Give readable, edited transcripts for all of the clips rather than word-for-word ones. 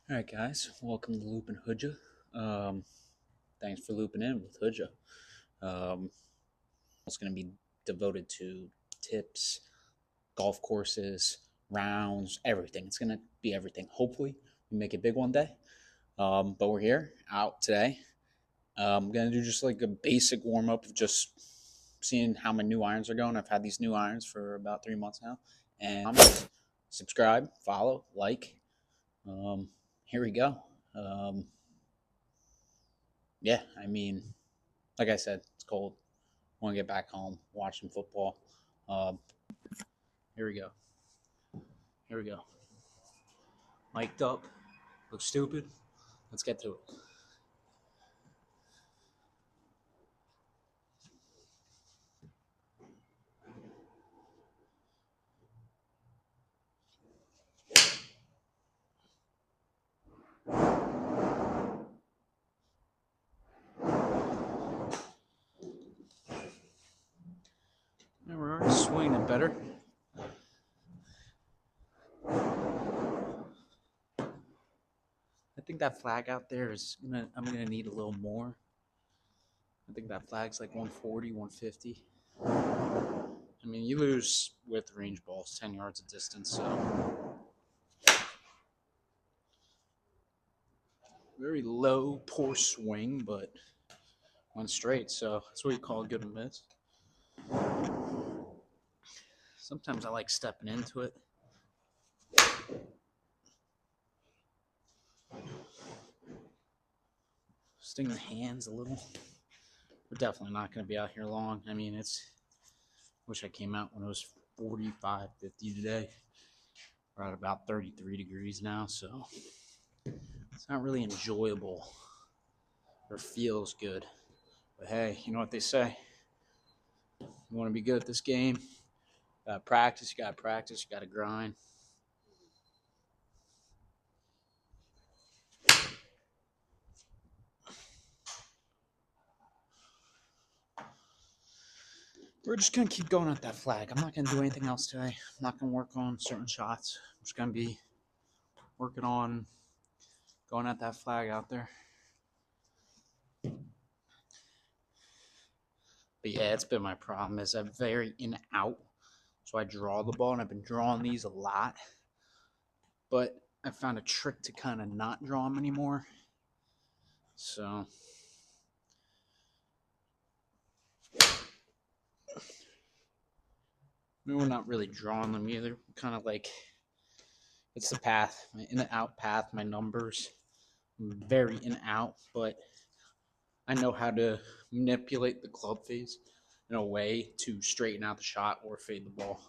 All right, guys, welcome to LoopinHoodja. Thanks for looping in with Hoodja. It's going to be devoted to tips, golf courses, rounds, everything. It's going to be everything. Hopefully, we make it big one day. But we're here, out today. I'm going to do just like a basic warm up of just seeing how my new irons are going. I've had these new irons for about 3 months now. And subscribe, follow, like. Here we go. Um, yeah, I mean, like I said, it's cold. Want to get back home, watch some football. Um, here we go. Here we go. Mic'd up. Look stupid. Let's get to it. Yeah, we're already swinging it better. I think that flag out there is gonna. I'm gonna need a little more. I think that flag's like 140, 150. I mean, you lose with range balls 10 yards of distance, so very low, poor swing, but went straight. So that's what you call a good miss. Sometimes I like stepping into it. Sting the hands a little. We're definitely not going to be out here long. I mean, wish I came out when it was 45, 50 today. We're at about 33 degrees now, so it's not really enjoyable or feels good. But hey, you know what they say. You want to be good at this game, you got to practice, you got to grind. We're just going to keep going at that flag. I'm not going to do anything else today. I'm not going to work on certain shots. I'm just going to be working on going at that flag out there. But yeah, it's been my problem is I'm very in and out. So I draw the ball, and I've been drawing these a lot. But I found a trick to kind of not draw them anymore. So we're not really drawing them either. Kind of like it's the path, my in and out path, my numbers. I'm very in and out, but I know how to manipulate the club face in a way to straighten out the shot or fade the ball.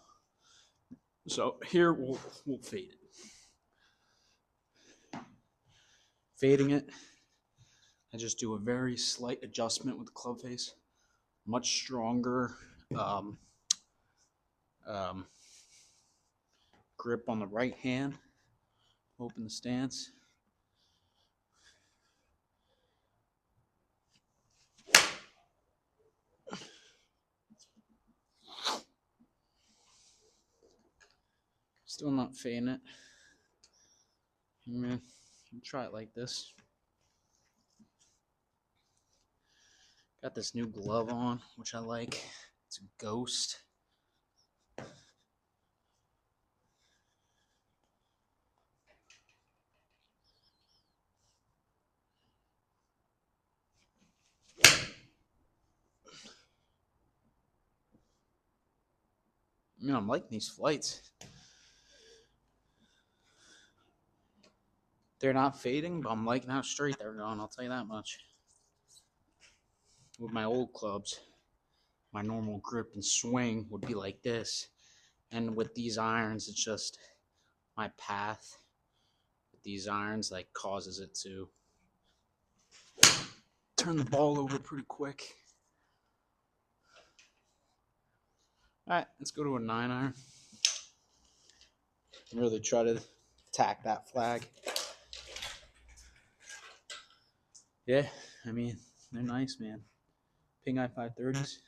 So here we'll fade it. Fading it, I just do a very slight adjustment with the club face. Much stronger grip on the right hand. Open the stance. Still not fading it. Try it like this. Got this new glove on, which I like. It's a Ghost. I'm liking these flights. They're not fading, but I'm liking how straight they're going, I'll tell you that much. With my old clubs, my normal grip and swing would be like this. And with these irons, it's just my path with these irons like causes it to turn the ball over pretty quick. All right, let's go to a 9-iron. Really try to attack that flag. Yeah, I mean, they're nice, man. Ping Eye 530s.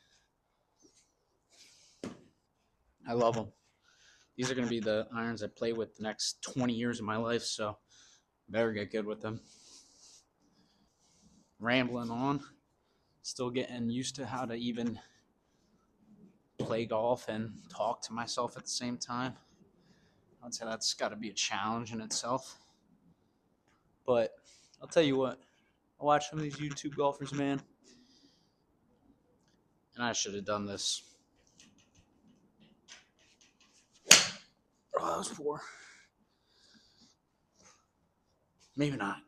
I love them. These are going to be the irons I play with the next 20 years of my life, so Better get good with them. Rambling on. Still getting used to how to even play golf and talk to myself at the same time. I'd say that's got to be a challenge in itself. But I'll tell you what, I watch some of these YouTube golfers, man, and I should have done this. Oh, that was 4. Maybe not.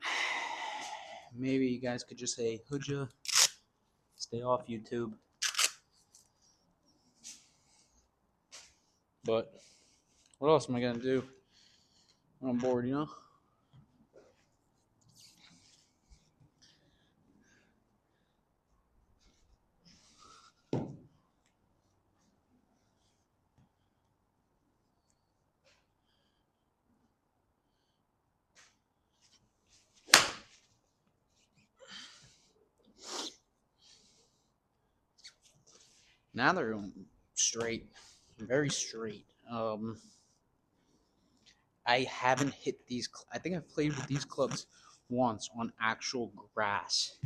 Maybe you guys could just say, Hoodja, stay off YouTube. But what else am I going to do? I'm bored, you know? Now they're straight, very straight. I haven't hit these. I think I've played with these clubs once on actual grass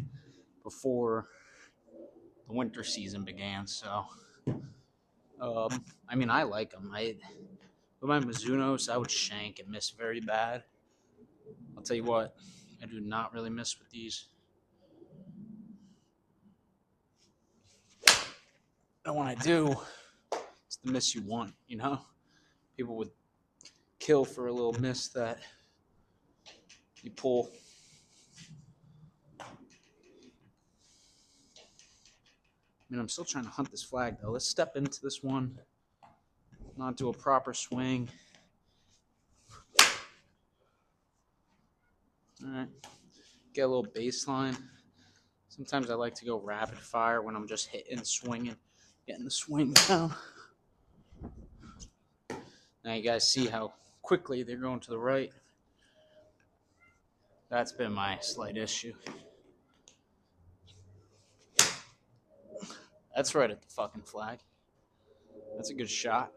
before the winter season began. So, I mean, I like them. With my Mizunos, I would shank and miss very bad. I'll tell you what, I do not really miss with these. And when I do, it's the miss you want, you know? People would kill for a little miss that you pull. I mean, I'm still trying to hunt this flag, though. Let's step into this one, not do a proper swing. All right, get a little baseline. Sometimes I like to go rapid fire when I'm just hitting, swinging, getting the swing down. Now you guys see how quickly they're going to the right. That's been my slight issue. That's right at the fucking flag. That's a good shot.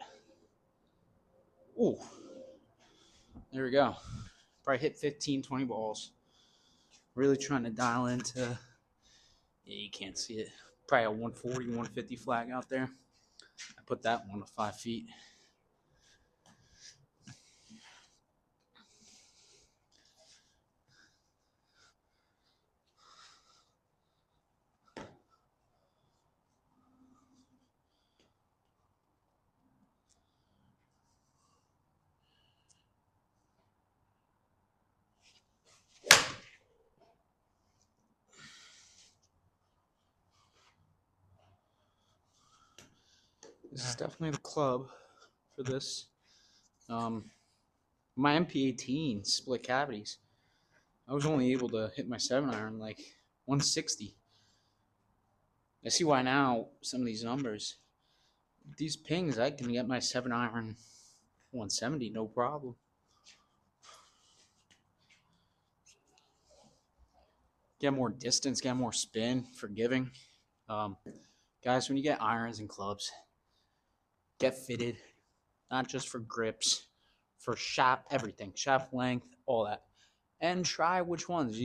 Ooh. There we go. Probably hit 15, 20 balls. Really trying to dial into, yeah, you can't see it. Probably a 140, 150 flag out there. I put that one to 5 feet. This is definitely the club for this. My MP18 split cavities. I was only able to hit my 7-iron like 160. I see why now some of these numbers. These pings, I can get my 7-iron 170, no problem. Get more distance, get more spin, forgiving. Guys, when you get irons and clubs, get fitted, not just for grips, for shaft, everything, shaft length, all that, and try which ones,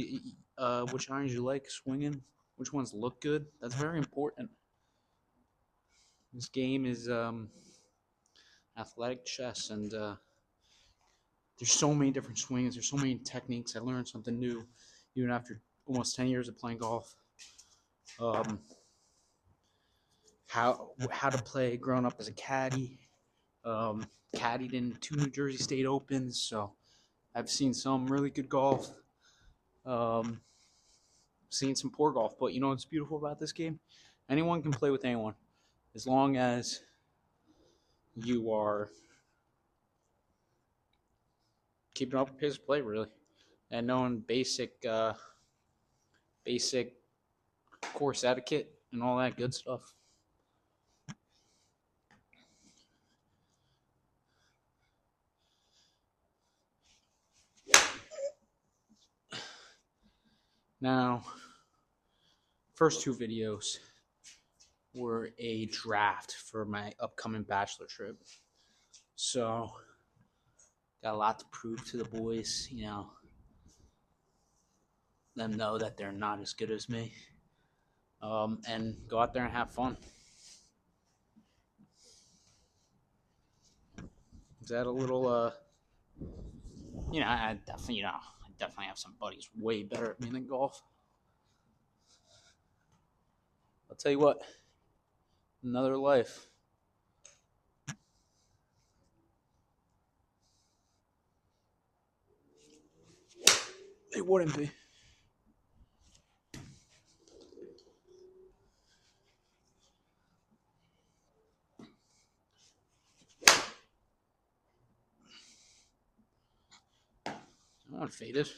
which irons you like swinging, which ones look good. That's very important. This game is athletic chess, and there's so many different swings. There's so many techniques. I learned something new, even after almost 10 years of playing golf. How to play growing up as a caddy. Caddied in 2 New Jersey State Opens, so I've seen some really good golf. Seen some poor golf, but you know what's beautiful about this game? Anyone can play with anyone, as long as you are keeping up with pace of play, really, and knowing basic course etiquette and all that good stuff. Now, first 2 videos were a draft for my upcoming bachelor trip. So, got a lot to prove to the boys, you know. them know that they're not as good as me, and go out there and have fun. Is that a little, I definitely have some buddies way better at me than golf. I'll tell you what, another life. It wouldn't be. I want to fade it.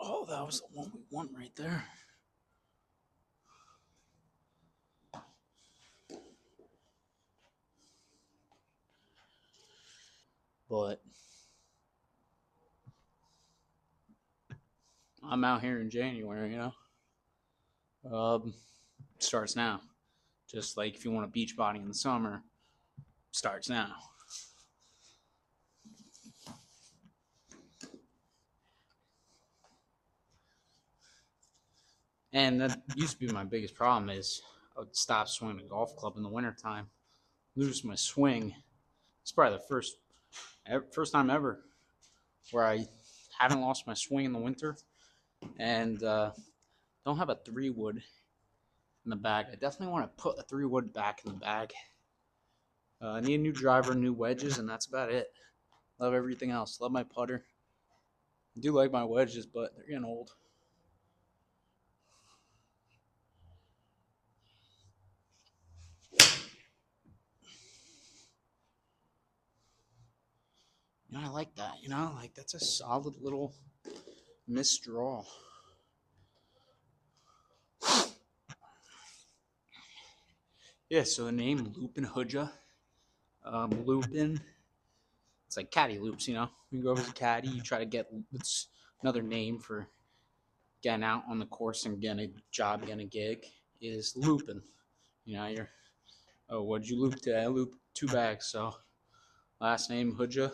Oh, that was the one we want right there. But I'm out here in January, starts now. Just like if you want a beach body in the summer, starts now. And that used to be my biggest problem is I would stop swinging a golf club in the wintertime, lose my swing. It's probably the first time ever where I haven't lost my swing in the winter, and don't have a 3-wood in the bag. I definitely want to put a 3-wood back in the bag. I need a new driver, new wedges, and that's about it. Love everything else. Love my putter. I do like my wedges, but they're getting old. I like that. Like that's a solid little missed draw. Yeah, so the name LoopinHoodja. Loopin. It's like caddy loops, You go over as a caddy, you try to get, it's another name for getting out on the course and getting a job, getting a gig, is looping. You're, oh, what'd you loop today? I looped 2 bags, so last name Hoodja,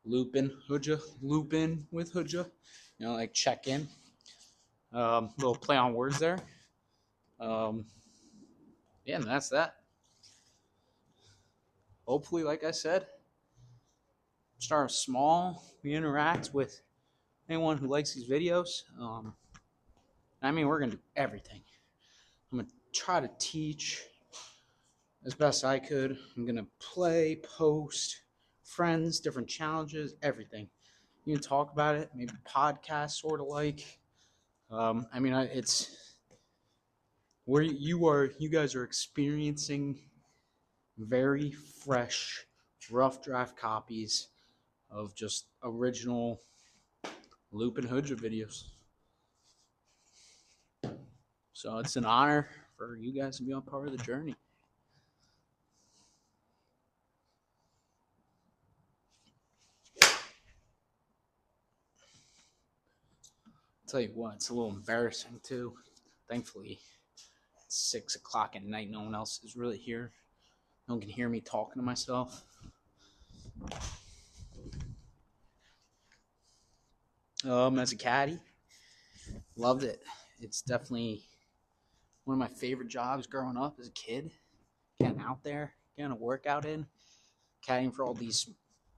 LoopinHoodja, loopin with Hoodja, like check in. Little play on words there. Yeah, and that's that. Hopefully, like I said, start small. We interact with anyone who likes these videos. We're going to do everything. I'm going to try to teach as best I could. I'm going to play, post, friends, different challenges, everything. You can talk about it, maybe podcast, sort of like. It's where you guys are experiencing very fresh, rough draft copies of just original LoopinHoodja videos. So it's an honor for you guys to be on part of the journey. I'll tell you what, it's a little embarrassing too. Thankfully, it's 6 o'clock at night. No one else is really here. No one can hear me talking to myself. As a caddy, loved it. It's definitely one of my favorite jobs growing up as a kid. Getting out there, getting a workout in, caddying for all these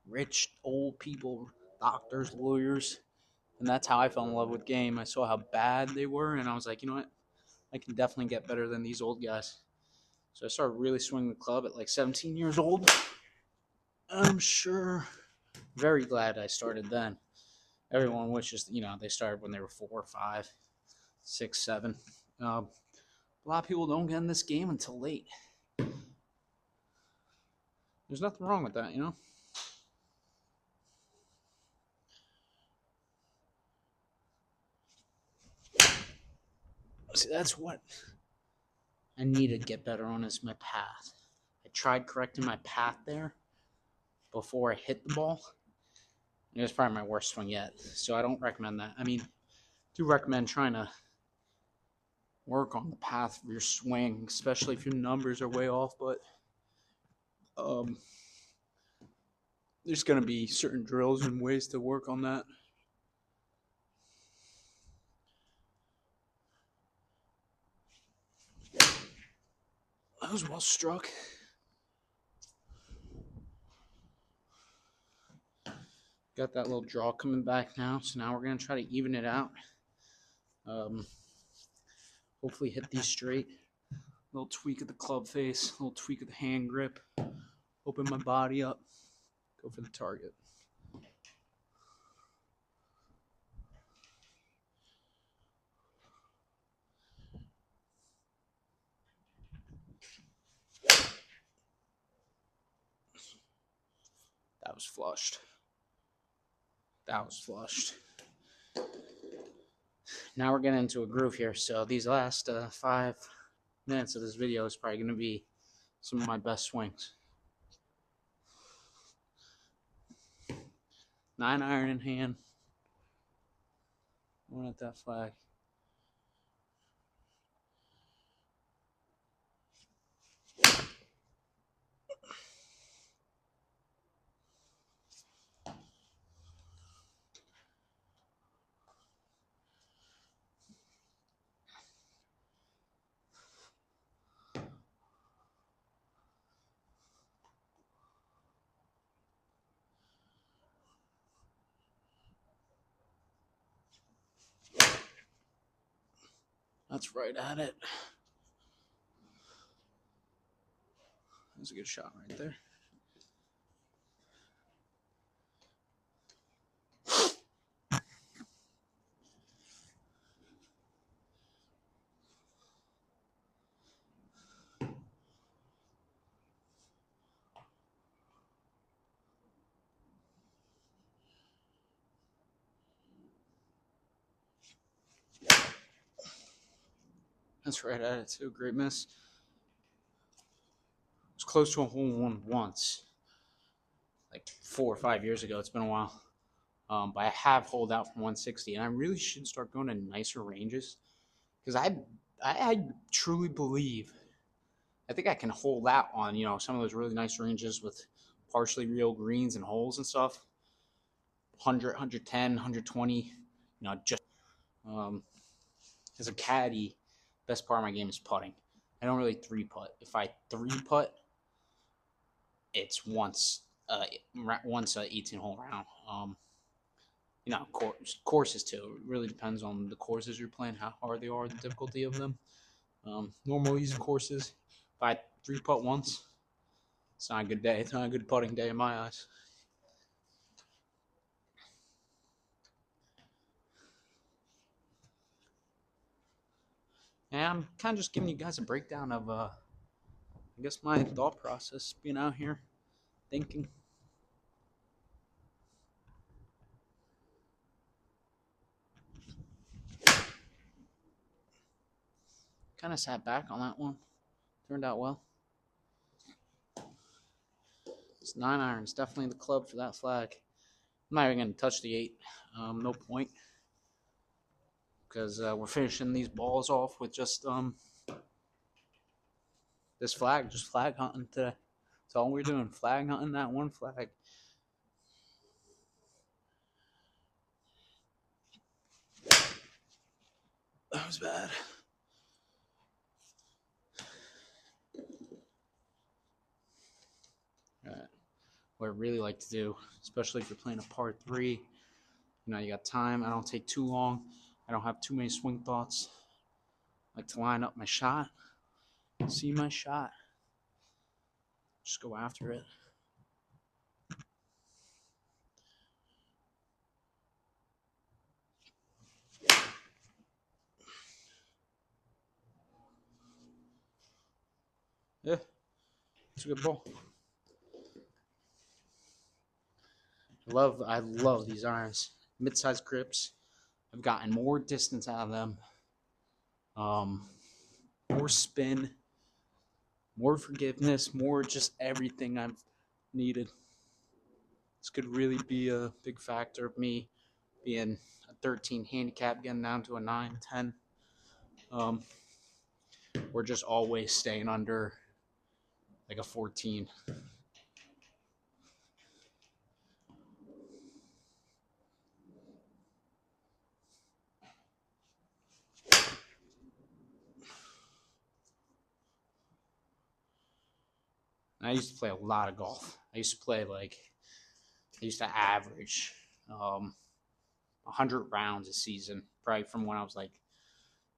rich old people, doctors, lawyers. And that's how I fell in love with game. I saw how bad they were, and I was like, you know what? I can definitely get better than these old guys. So I started really swinging the club at like 17 years old. I'm sure very glad I started then. Everyone wishes, they started when they were 4, 5, 6, 7. A lot of people don't get in this game until late. There's nothing wrong with that, See, that's what I need to get better on is my path. I tried correcting my path there before I hit the ball, It was probably my worst swing yet, so I don't recommend that. I mean, I do recommend trying to work on the path of your swing, especially if your numbers are way off, but um, there's going to be certain drills and ways to work on that. That was well struck. Got that little draw coming back now, so now we're going to try to even it out. Hopefully hit these straight. Little tweak of the club face, little tweak of the hand grip. Open my body up. Go for the target. That was flushed. That was flushed. Now we're getting into a groove here. So these last 5 minutes of this video is probably going to be some of my best swings. 9-iron in hand. Going at that flag. That's right at it. That's a good shot right there. That's right at it too. Great miss. It was close to a hole in one once, like 4 or 5 years ago. It's been a while. But I have holed out from 160, and I really should start going to nicer ranges because I truly believe I think I can hold out on some of those really nice ranges with partially real greens and holes and stuff. 100, 110, 120. Just as a caddy, best part of my game is putting. I don't really 3-putt. If I 3-putt, it's once 18-hole round. Courses too. It really depends on the courses you're playing, how hard they are, the difficulty of them. Normal easy courses, if I 3-putt once, it's not a good day. It's not a good putting day in my eyes. And I'm kind of just giving you guys a breakdown of, I guess, my thought process being out here thinking. Kind of sat back on that one. Turned out well. It's 9-iron. It's definitely the club for that flag. I'm not even going to touch the 8. No point. Because we're finishing these balls off with just this flag. Just flag hunting today. That's all we're doing. Flag hunting that one flag. That was bad. Alright. What I really like to do, especially if you're playing a par 3, you got time. I don't take too long. I don't have too many swing thoughts. I like to line up my shot, see my shot, just go after it. Yeah, it's a good ball. I love these irons. Mid-sized grips. I've gotten more distance out of them. More spin, more forgiveness, more just everything I've needed. This could really be a big factor of me being a 13 handicap, getting down to a 9, 10. We're just always staying under like a 14. I used to play a lot of golf. I used to average 100 rounds a season, probably from when I was like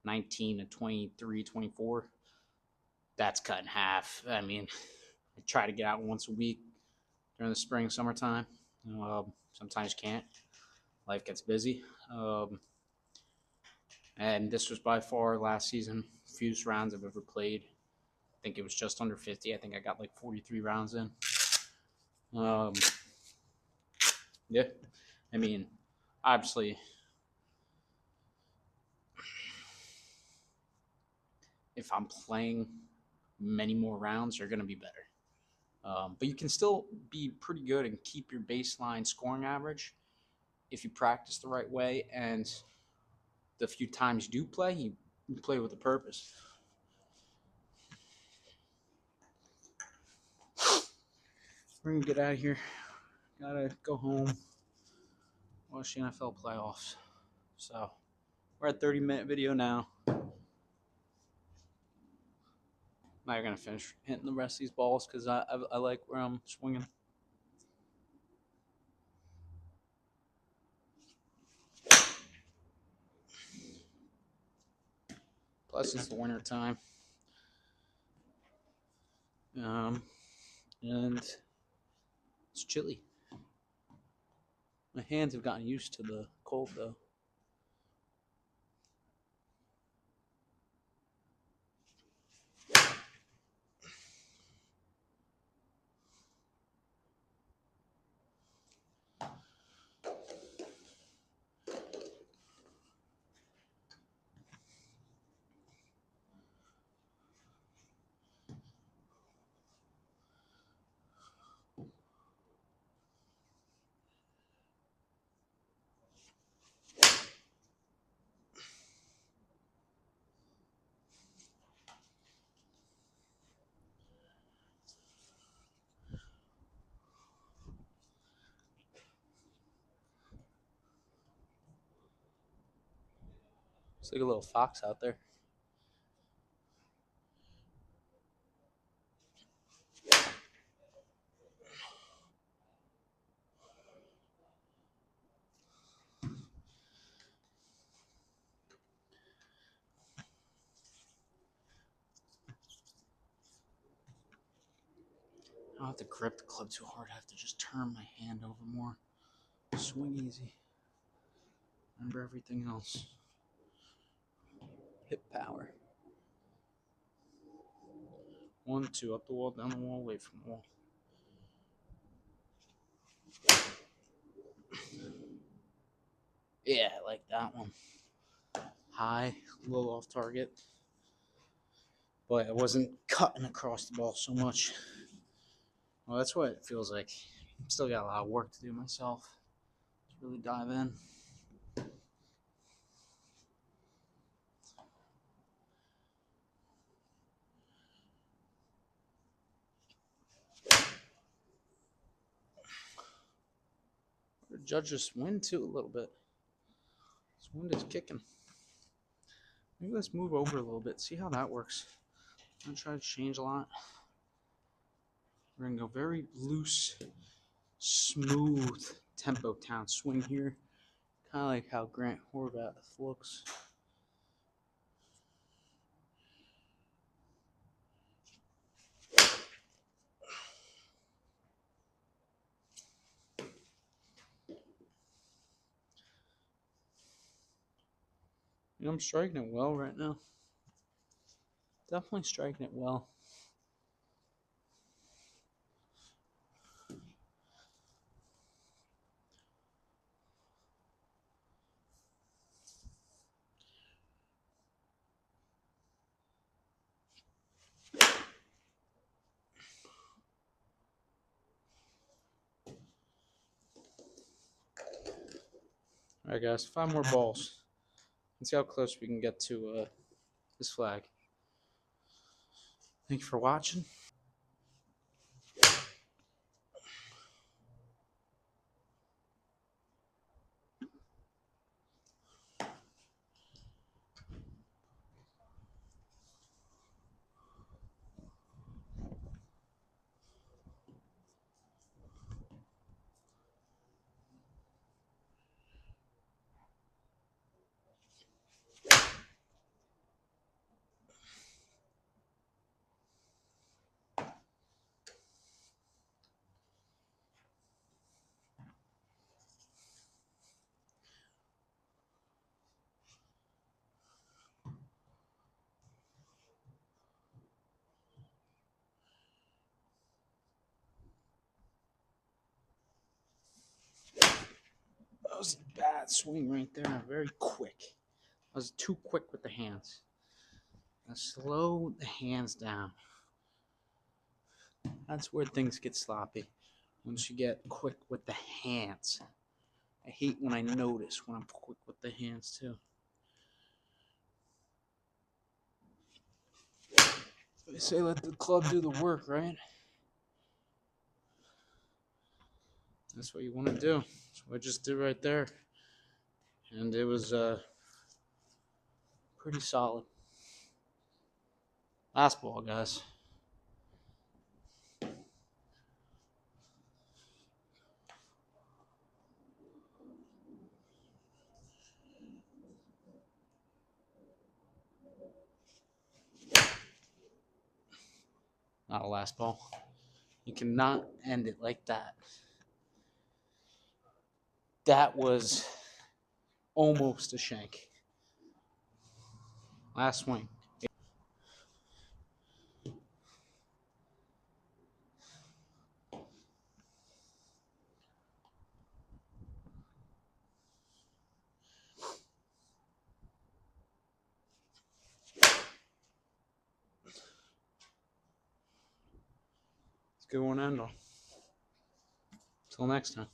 19 to 23, 24. That's cut in half. I mean, I try to get out once a week during the spring, summertime. Sometimes can't. Life gets busy. And this was by far last season fewest rounds I've ever played. I think it was just under 50. I think I got like 43 rounds in. Yeah, I mean, obviously, if I'm playing many more rounds, they're going to be better. But you can still be pretty good and keep your baseline scoring average if you practice the right way. And the few times you do play, you play with a purpose. We're going to get out of here. Gotta go home, watch the NFL playoffs. So we're at 30-minute video now. Now you're gonna finish hitting the rest of these balls because I like where I'm swinging. Plus it's the winter time, and it's chilly. My hands have gotten used to the cold though. It's like a little fox out there. I don't have to grip the club too hard. I have to just turn my hand over more. Swing easy. Remember everything else. Hip power. 1, 2, up the wall, down the wall, away from the wall. Yeah, I like that one. High, a little off target. But I wasn't cutting across the ball so much. Well, that's what it feels like. Still got a lot of work to do myself. Let's really dive in. The judge this wind too a little bit. This wind is kicking. Maybe let's move over a little bit, see how that works. I'm gonna try to change a lot. We're gonna go very loose, smooth tempo town swing here. Kind of like how Grant Horvath looks. I'm striking it well right now. Definitely striking it well. All right, guys, 5 more balls. Let's see how close we can get to this flag. Thank you for watching. That was a bad swing right there. Very quick. I was too quick with the hands. Now slow the hands down. That's where things get sloppy. Once you get quick with the hands. I hate when I notice when I'm quick with the hands too. They say let the club do the work, right? That's what you want to do. That's what I just did right there. And it was pretty solid. Last ball, guys. Not a last ball. You cannot end it like that. That was almost a shank. Last swing. It's a good one, Endel. Till next time.